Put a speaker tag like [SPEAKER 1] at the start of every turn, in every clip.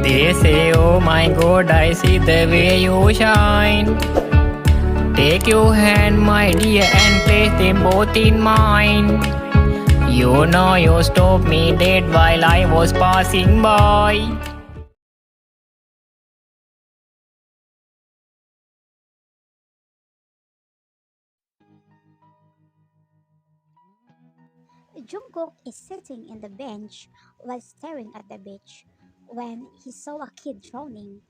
[SPEAKER 1] They say, oh my God, I see the way you shine. Take your hand, my dear, and place them both in mine. You know you stopped me dead while I was passing by.
[SPEAKER 2] Jungkook is sitting in the bench while staring at the beach. When he saw a kid drowning,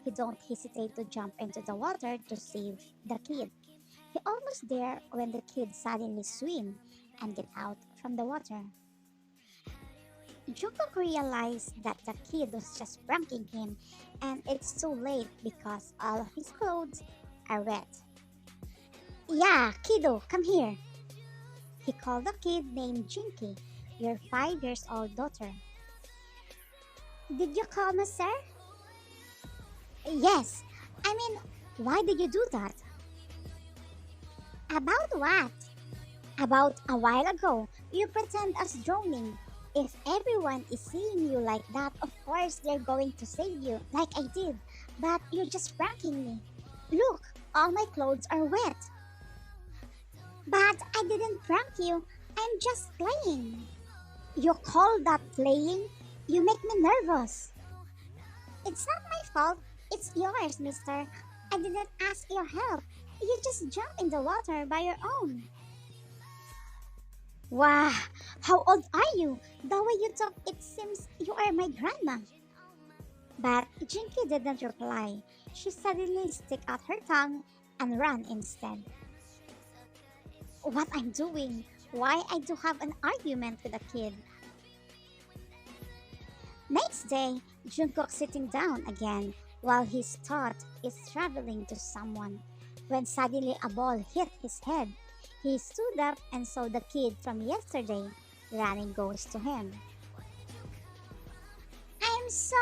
[SPEAKER 2] he don't hesitate to jump into the water to save the kid. He almost there when the kid suddenly swim and get out from the water. Jungkook realized that the kid was just pranking him, and it's too late because all of his clothes are wet. Yeah, kiddo, come here. He called a kid named Jinky, your 5 years old daughter. Did you call me sir? Yes. I mean, why did you do that? About what? About a while ago, you pretend us drowning. If everyone is seeing you like that, of course they're going to save you, like I did. But you're just pranking me. Look, all my clothes are wet. But I didn't prank you. I'm just playing. You call that playing? You make me nervous. It's not my fault. It's yours, mister. I didn't ask your help. You just jumped in the water by your own. Wow, how old are you? The way you talk, it seems you are my grandma. But Jinky didn't reply. She suddenly stuck out her tongue and ran instead. What I'm doing? Why I do have an argument with a kid? Next day, Jungkook sitting down again while his thought is traveling to someone. When suddenly a ball hit his head, he stood up and saw the kid from yesterday running goes to him. I'm so...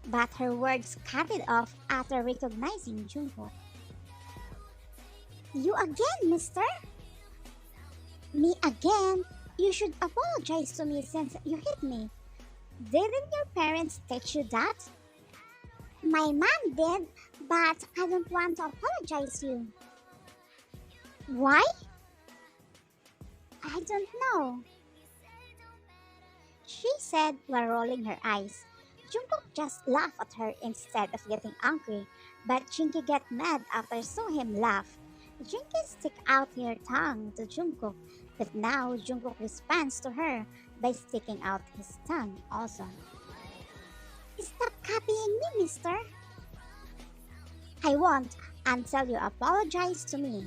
[SPEAKER 2] But her words cut it off after recognizing Jungkook. You again, mister? Me again? You should apologize to me since you hit me. Didn't your parents teach you that? My mom did, but I don't want to apologize to you. Why? I don't know. She said while rolling her eyes. Jungkook just laughed at her instead of getting angry, but Jinky got mad after saw him laugh. Jinky stick out her tongue to Jungkook, but now Jungkook responds to her by sticking out his tongue also. Stop copying me, mister. I won't until you apologize to me.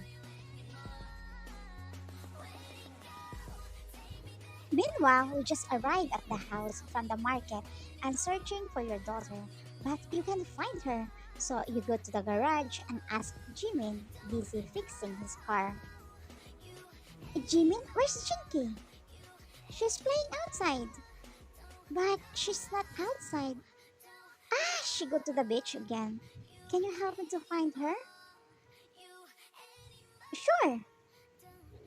[SPEAKER 2] Meanwhile, we just arrived at the house from the market and searching for your daughter, but you can't find her. So you go to the garage and ask Jimin, busy fixing his car. Jimin, where's Jinky? She's playing outside. But she's not outside. Ah, she go to the beach again. Can you help me to find her? Sure.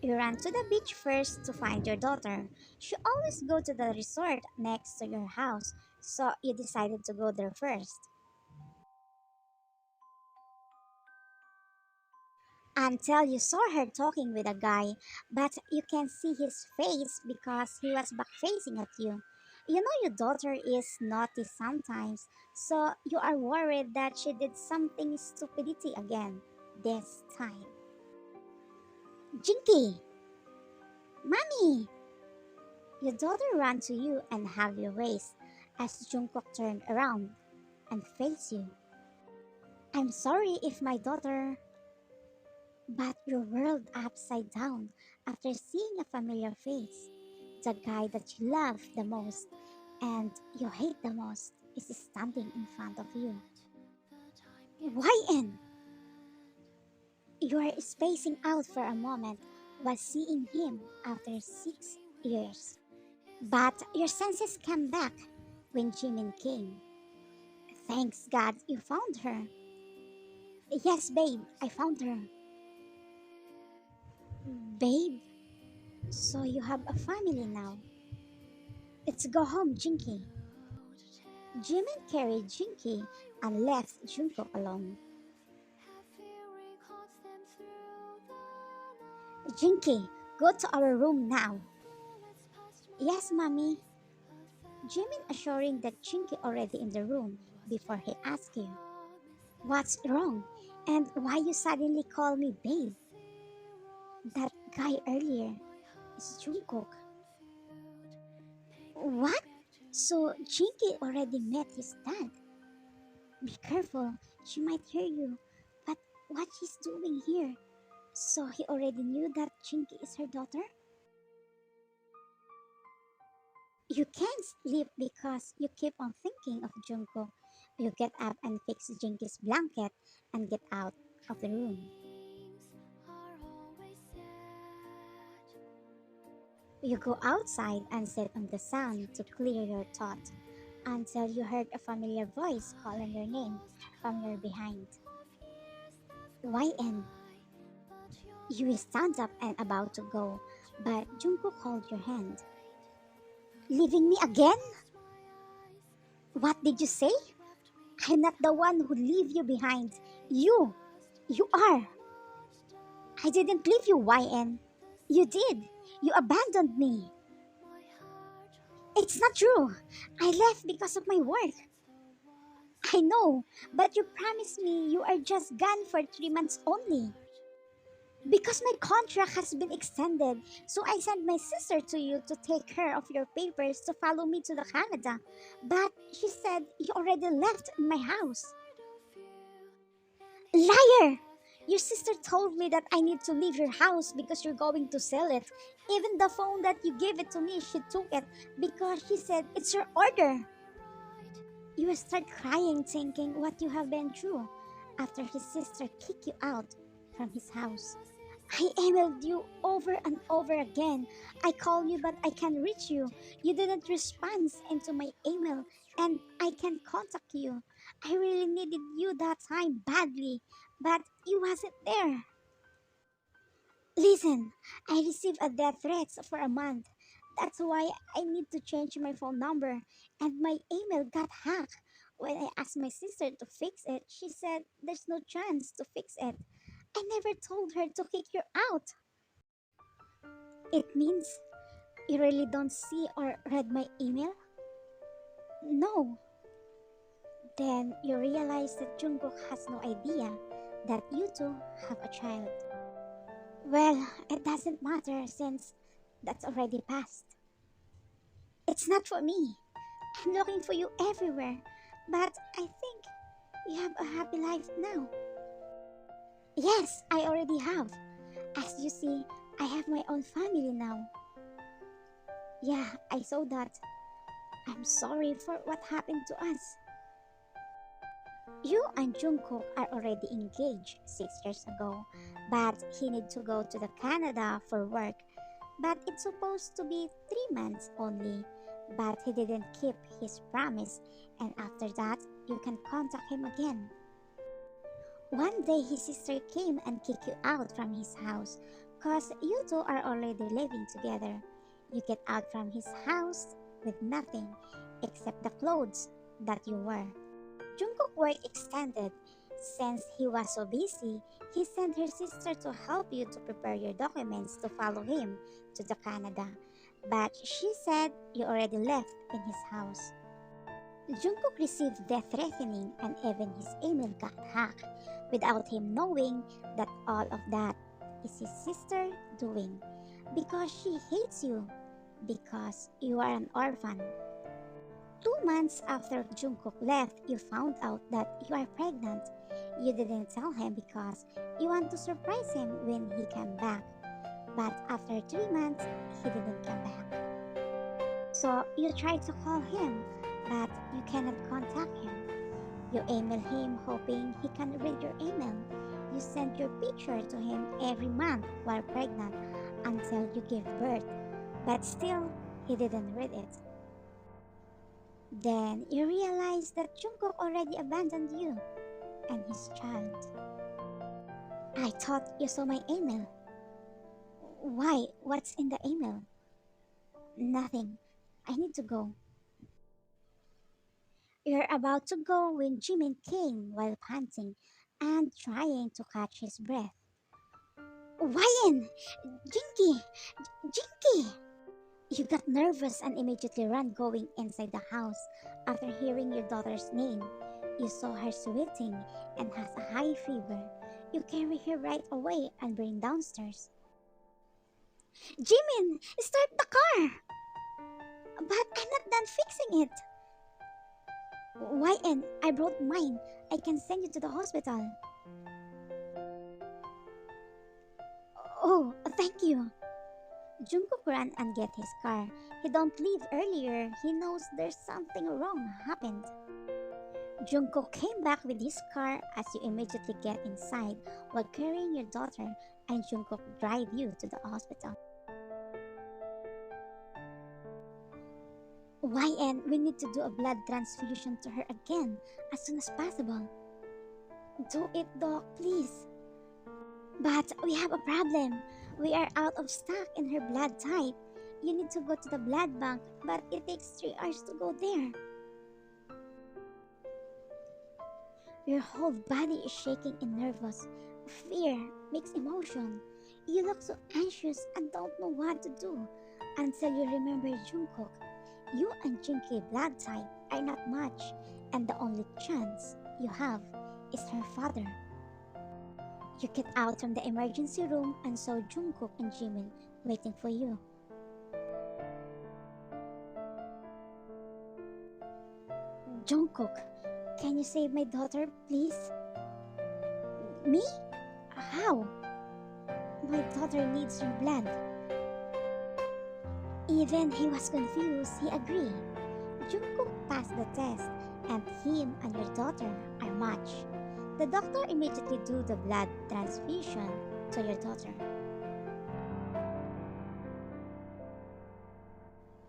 [SPEAKER 2] You ran to the beach first to find your daughter. She always go to the resort next to your house, so you decided to go there first. Until you saw her talking with a guy, but you can see his face because he was back facing at you. You know your daughter is naughty sometimes, so you are worried that she did something stupidity again this time. Jinky! Mommy! Your daughter ran to you and hugged your waist as Jungkook turned around and faced you. I'm sorry if my daughter... But your world upside down after seeing a familiar face. The guy that you love the most and you hate the most is standing in front of you. YN! You are spacing out for a moment while seeing him after 6 years. But your senses came back when Jimin came. Thanks God you found her. Yes, babe, I found her. Babe, so you have a family now. Let's go home, Jinky. Jimin carried Jinky and left Jungkook alone. Jinky, go to our room now. Yes, mommy. Jimin assuring that Jinky already in the room before he asked you, what's wrong? And why you suddenly call me babe? That guy earlier is Jungkook. What? So Jinky already met his dad? Be careful, she might hear you. But what she's doing here? So he already knew that Jinky is her daughter? You can't sleep because you keep on thinking of Jungkook. You get up and fix Jinky's blanket and get out of the room. You go outside and sit on the sun to clear your thoughts until you heard a familiar voice calling your name from your behind. YN. You stand up and about to go, but Jungkook hold your hand. Leaving me again? What did you say? I'm not the one who leave you behind. You! You are! I didn't leave you, YN. You did. You abandoned me. It's not true. I left because of my work. I know, but you promised me you are just gone for 3 months only. Because my contract has been extended, so I sent my sister to you to take care of your papers to follow me to the Canada. But she said you already left my house. Liar! Your sister told me that I need to leave your house because you're going to sell it. Even the phone that you gave it to me, she took it because she said it's your order. You will start crying thinking what you have been through after his sister kicked you out from his house. I emailed you over and over again. I called you but I can't reach you. You didn't respond into my email and I can't contact you. I really needed you that time badly, but you wasn't there. Listen, I received a death threat for a month. That's why I need to change my phone number and my email got hacked. When I asked my sister to fix it, she said there's no chance to fix it. I never told her to kick you out. It means you really don't see or read my email? No. Then you realize that Jungkook has no idea that you two have a child. Well, it doesn't matter since that's already past. It's not for me. I'm looking for you everywhere, but I think you have a happy life now. Yes, I already have. As you see, I have my own family now. Yeah, I saw that. I'm sorry for what happened to us. You and Jungkook are already engaged 6 years ago, but he need to go to the Canada for work. But it's supposed to be 3 months only, but he didn't keep his promise, and after that, you can contact him again. One day his sister came and kicked you out from his house, cause you two are already living together. You get out from his house with nothing except the clothes that you wear. Jungkook work extended. Since he was so busy, he sent her sister to help you to prepare your documents to follow him to the Canada. But she said you already left in his house. Jungkook received death threatening and even his email got hacked without him knowing that all of that is his sister doing because she hates you because you are an orphan. 2 months after Jungkook left, you found out that you are pregnant. You didn't tell him because you want to surprise him when he came back. But after 3 months, he didn't come back. So you try to call him, but you cannot contact him. You email him hoping he can read your email. You send your picture to him every month while pregnant until you give birth. But still, he didn't read it. Then you realize that Jungkook already abandoned you and his child. I thought you saw my email. Why? What's in the email? Nothing. I need to go. You're about to go when Jimin came while panting and trying to catch his breath. Wyan! Jinky! Jinky! You got nervous and immediately ran going inside the house after hearing your daughter's name. You saw her sweating and has a high fever. You carry her right away and bring downstairs. Jimin, start the car! But I'm not done fixing it. YN, I brought mine. I can send you to the hospital. Oh, thank you. Jungkook ran and get his car. He don't leave earlier. He knows there's something wrong happened. Jungkook came back with his car as you immediately get inside while carrying your daughter, and Jungkook drive you to the hospital. YN, we need to do a blood transfusion to her again as soon as possible. Do it, Doc, please. But we have a problem. We are out of stock in her blood type. You need to go to the blood bank, but it takes 3 hours to go there. Your whole body is shaking and nervous. Fear, mixed emotion. You look so anxious and don't know what to do until you remember Jungkook. You and Jinky blood type are not much, and the only chance you have is her father. You get out from the emergency room and saw Jungkook and Jimin waiting for you. Jungkook, can you save my daughter, please? Me? How? My daughter needs your blood. Even he was confused, he agreed. Jungkook passed the test, and him and your daughter are matched. The doctor immediately do the blood transfusion to your daughter.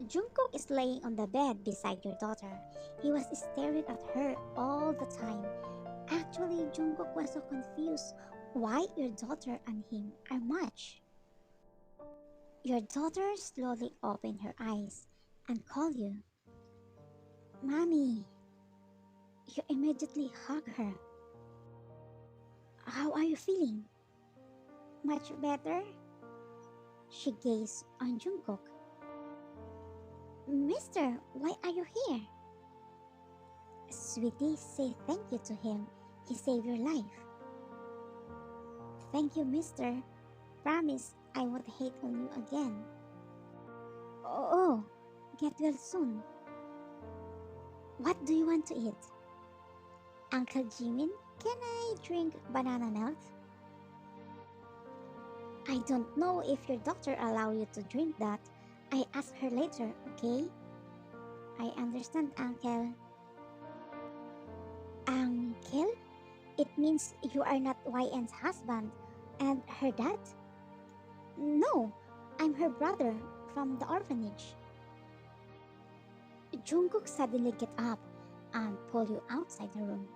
[SPEAKER 2] Jungkook is laying on the bed beside your daughter. He was staring at her all the time. Actually, Jungkook was so confused why your daughter and him are matched. Your daughter slowly opened her eyes and called you. Mommy. You immediately hug her. How are you feeling? Much better? She gazed on Jungkook. Mister, why are you here? Sweetie, say thank you to him. He saved your life. Thank you, mister. Promise I won't hate on you again. Oh, get well soon. What do you want to eat? Uncle Jimin, can I drink banana milk? I don't know if your doctor allow you to drink that. I ask her later, okay? I understand, Uncle. Uncle? It means you are not YN's husband and her dad? No, I'm her brother from the orphanage. Jungkook suddenly get up and pull you outside the room.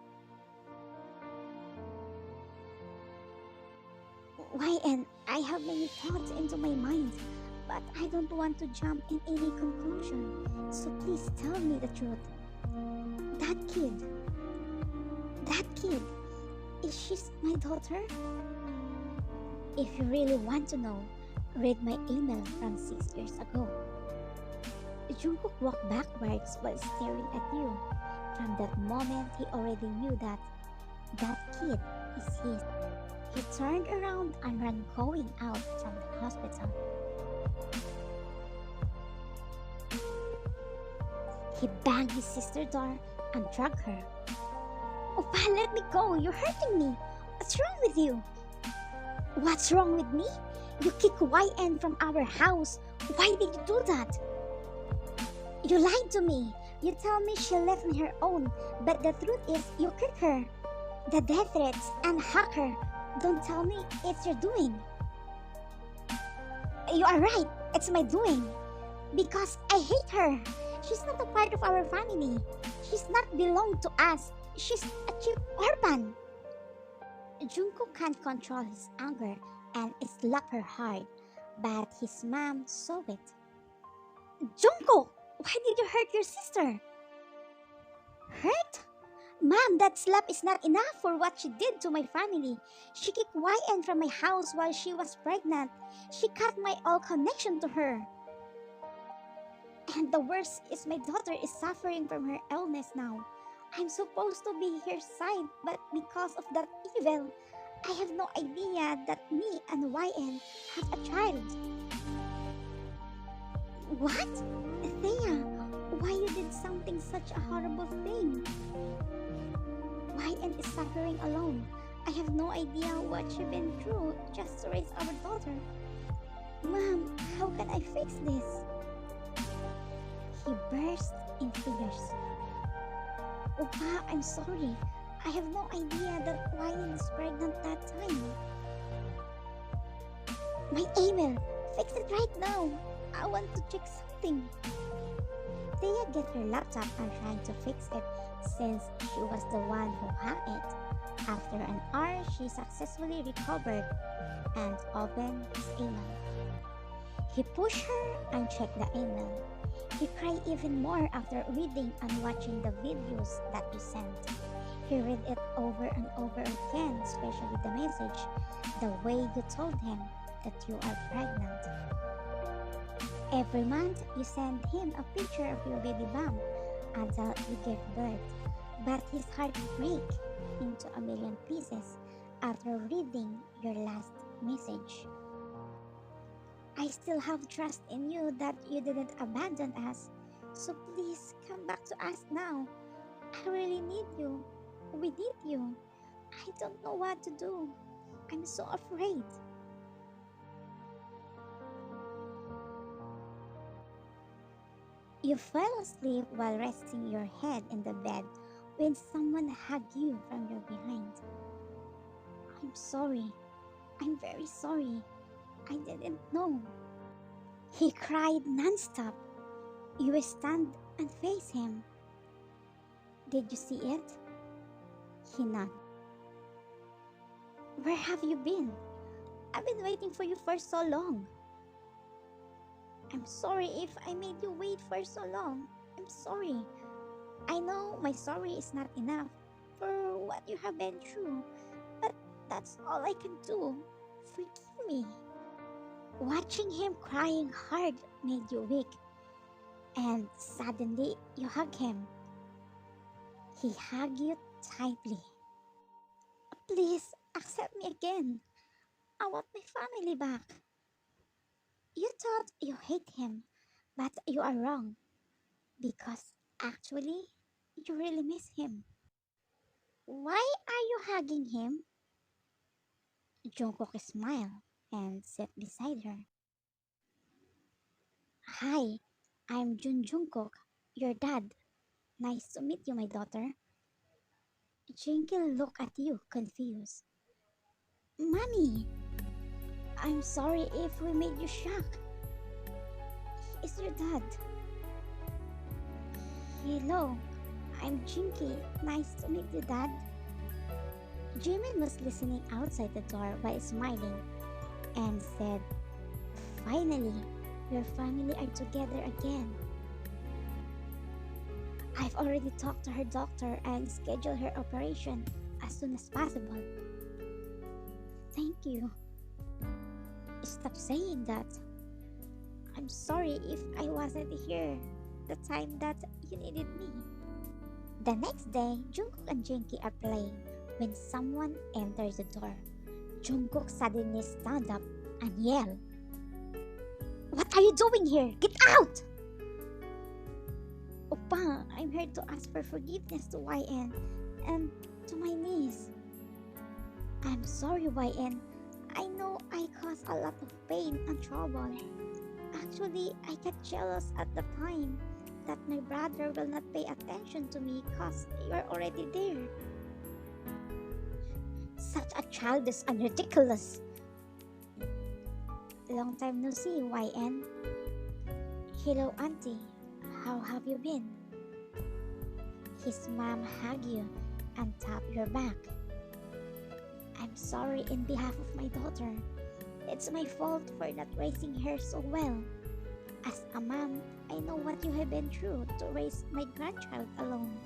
[SPEAKER 2] YN, I have many thoughts into my mind, but I don't want to jump in any conclusion. So please tell me the truth. That kid, is she my daughter? If you really want to know, read my email from 6 years ago. Jungkook walked backwards while staring at you. From that moment, he already knew that kid is his. He turned around and ran going out from the hospital. He banged his sister's door and dragged her. Oppa, let me go! You're hurting me! What's wrong with you? What's wrong with me? You kicked YN from our house. Why did you do that? You lied to me. You tell me she left on her own, but the truth is you kicked her. The death threats and hack her. Don't tell me it's your doing. You are right. It's my doing. Because I hate her. She's not a part of our family. She's not belong to us. She's a cheap orphan. Jungkook can't control his anger and slapped her hard, but his mom saw it. Jungkook, why did you hurt your sister? Hurt? Mom, that slap is not enough for what she did to my family. She kicked YN from my house while she was pregnant. She cut my all connection to her. And the worst is my daughter is suffering from her illness now. I'm supposed to be her side, but because of that evil, I have no idea that me and YN have a child. What? Thea, why you did something such a horrible thing? YN is suffering alone. I have no idea what she's been through just to raise our daughter. Mom, how can I fix this? He burst in tears. Opa, I'm sorry. I have no idea that YN is pregnant that time. My email! Fix it right now! I want to check something. Thea get her laptop and trying to fix it since she was the one who hacked it. After an hour, she successfully recovered and opened his email. He pushed her and checked the email. He cried even more after reading and watching the videos that you sent. He read it over and over again, especially the message, the way you told him that you are pregnant. Every month, you send him a picture of your baby bump until you give birth. But his heart breaks into a million pieces after reading your last message. I still have trust in you that you didn't abandon us. So please come back to us now. I really need you. We need you. I don't know what to do. I'm so afraid. You fell asleep while resting your head in the bed when someone hugged you from your behind. I'm sorry. I'm very sorry. I didn't know. He cried nonstop. You stand and face him. Did you see it? He nodded. Where have you been? I've been waiting for you for so long. I'm sorry if I made you wait for so long. I'm sorry. I know my sorry is not enough for what you have been through, but that's all I can do. Forgive me. Watching him crying hard made you weak, and suddenly you hug him. He hugged you tightly. Please accept me again. I want my family back. You thought you hate him, but you are wrong, because actually, you really miss him. Why are you hugging him? Jungkook smiled and sat beside her. Hi, I'm Jungkook, your dad. Nice to meet you, my daughter. Jingle looked at you, confused. Mommy, I'm sorry if we made you shocked. He is your dad. Hello, I'm Jinky. Nice to meet you, Dad. Jimin was listening outside the door while smiling and said, Finally, your family are together again. I've already talked to her doctor and scheduled her operation as soon as possible. Thank you. Stop saying that. I'm sorry if I wasn't here the time that you needed me. The next day, Jungkook and Jinky are playing when someone enters the door. Jungkook suddenly stand up and yell, What are you doing here? Get out! Oppa, I'm here to ask for forgiveness to YN and to my niece. I'm sorry, YN. I know I caused a lot of pain and trouble. Actually, I got jealous at the time that my brother will not pay attention to me because you're already there. Such a childish and ridiculous. Long time no see, YN. Hello, Auntie. How have you been? His mom hugged you and tapped your back. I'm sorry in behalf of my daughter. It's my fault for not raising her so well. As a mom, I know what you have been through to raise my grandchild alone.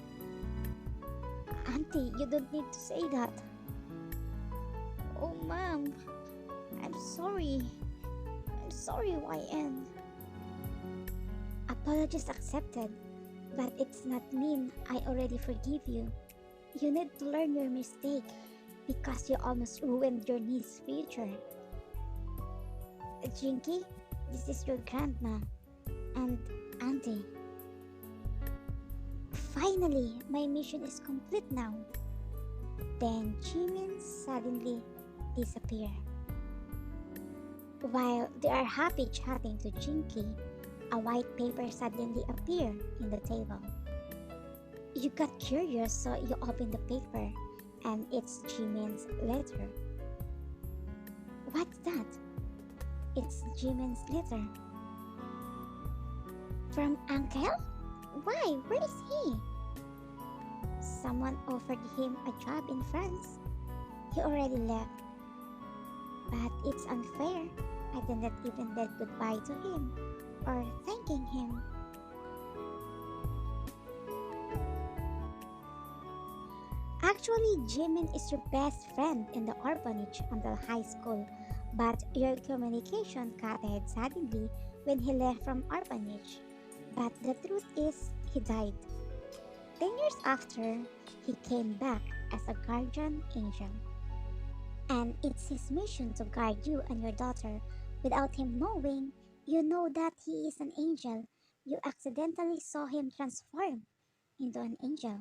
[SPEAKER 2] Auntie, you don't need to say that. Oh, Mom, I'm sorry. I'm sorry, YN. Apologies accepted, but it's not mean I already forgive you. You need to learn your mistake because you almost ruined your niece's future. Jinky, this is your grandma and auntie. Finally, my mission is complete now. Then Jimin suddenly disappeared. While they are happy chatting to Jinky, a white paper suddenly appeared in the table. You got curious, so you opened the paper, and it's Jimin's letter. What's that? It's Jimin's letter. From Uncle? Why? Where is he? Someone offered him a job in France. He already left. But it's unfair. I did not even bid goodbye to him or thanking him. Actually, Jimin is your best friend in the orphanage until high school, but your communication cut ahead suddenly when he left from orphanage. But the truth is, he died. 10 years after, he came back as a guardian angel. And it's his mission to guard you and your daughter. Without him knowing, you know that he is an angel. You accidentally saw him transform into an angel.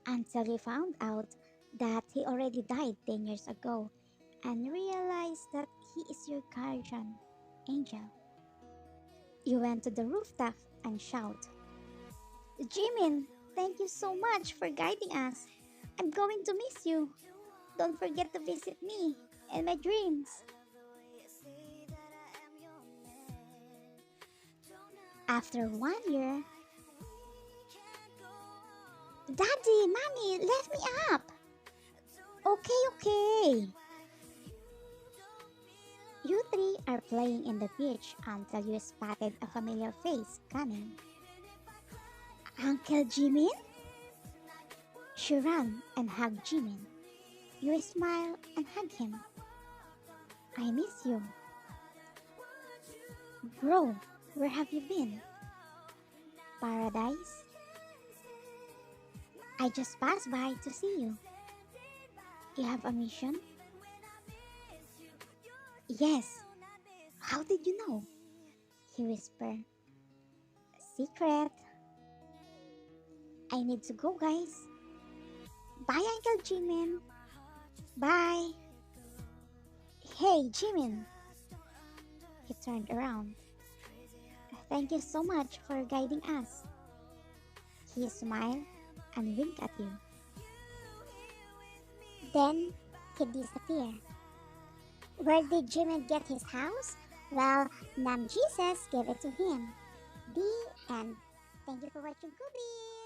[SPEAKER 2] Until you found out that he already died 10 years ago and realized that he is your guardian angel. You went to the rooftop and shout, Jimin, thank you so much for guiding us. I'm going to miss you. Don't forget to visit me in my dreams. After 1 year, Daddy, Mommy, lift me up. Okay. You three are playing in the beach until you spotted a familiar face coming. Uncle Jimin? She ran and hugged Jimin. You smile and hug him. I miss you. Bro, where have you been? Paradise? I just passed by to see you. You have a mission? Yes. How did you know? He whispered. Secret. I need to go, guys. Bye, Uncle Jimin. Bye. Hey, Jimin. He turned around. Thank you so much for guiding us. He smiled and winked at you. Then he disappeared. Where did Jimin get his house? Well, Nam Jesus gave it to him. The end. Thank you for watching, Kookae.